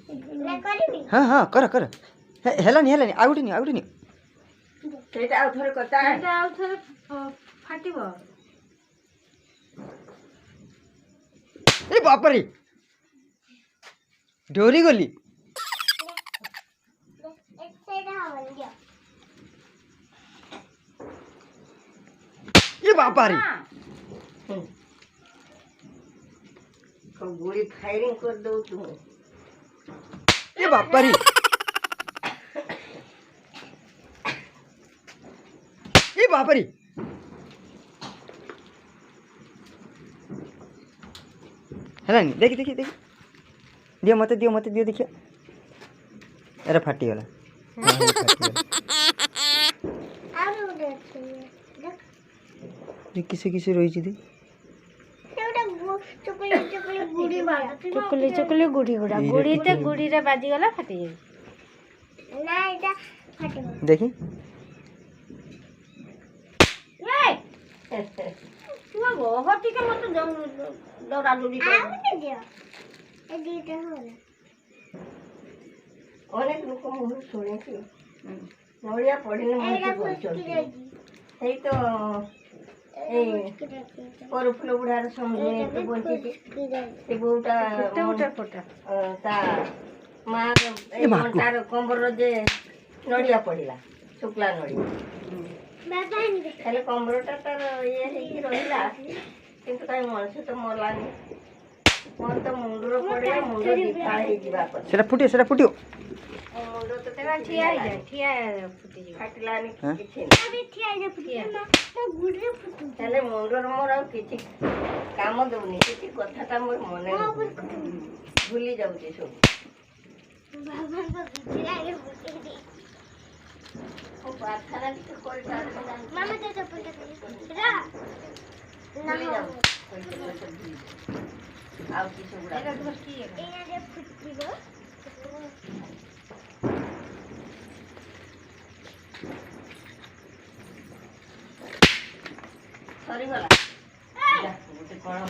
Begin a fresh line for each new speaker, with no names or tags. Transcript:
हाँ हाँ कर कर हेलानी हेलानी आउटनी आउटनी
ସେଇଟା ଆଉ ଥରେ କଥା
ଏଇଟା ଆଉ ଥରେ ଫାଟିବ।
ए बाप रे डोरी गली ये बाप रे
ଗୁଳି ଫାୟାରିଂ କରିଦେଉଛୁ
ये बाप रे ये बाप रे हेलानी देखी देखी देखी दियो मत दियो देखिए अरे फाटी गला किसे किसे रही थी
ଚକୁଲି ଚକୁଲି ଗୁଡ଼ି ଗୁଡ଼ା ଗୁଡ଼ିଟେ ଗୁଡ଼ିରେ ବାଜିଗଲା ଫାଟିଯାଉଛି।
देखी
ଟିକେ ମତେ ଦୌଡ଼ାଦୌଡ଼ି
ଅନେକ ଲୋକ ମୁଁ ଶୁଣିଛି ନଡ଼ିଆ ପଡ଼ିଲେ ମଣିଷ ବଞ୍ଚନ୍ତି ସେଇ ତ ଏଇ କରଫୁଲ ବୁଢ଼ାର ସମୁଦ୍ର ତ ବଞ୍ଚିଛି ସେ ବୋଉଟା ତା ମା ତାର କମ୍ବର ଯେ ନଡ଼ିଆ ପଡ଼ିଲା ଶୁକ୍ଲା ନଡ଼ିଆ ହେଲେ କମ୍ବରଟା ତାର ଇଏ ହେଇକି ରହିଲା କିନ୍ତୁ କାହିଁ ମଣିଷ ତ ମଲାନି ମୋର ତ ମୁଣ୍ଡର ପଡ଼ିଲା ମୁଣ୍ଡ ଦିଫାଳ ହେଇଯିବା କଥା
सेटा फुटियो
ମୁଣ୍ଡ ତ
ଠିଆ ହେଇଯାଏ ଠିଆ ଫୁଟିଯିବ।
ଫାଟିଲାନି
ହଁ?
କିଛି ହେଲେ ମୁଣ୍ଡର ମୋର ଆଉ କିଛି କାମ ଦଉନି କିଛି କଥାଟା ମୋର ମନେ ଭୁଲି ଯାଉଛି ସବୁ ପ୍ରାର୍ଥନା ଟିକେ ଆଉ କିଛି ସରିଗଲା ଗୋଟେ କଣ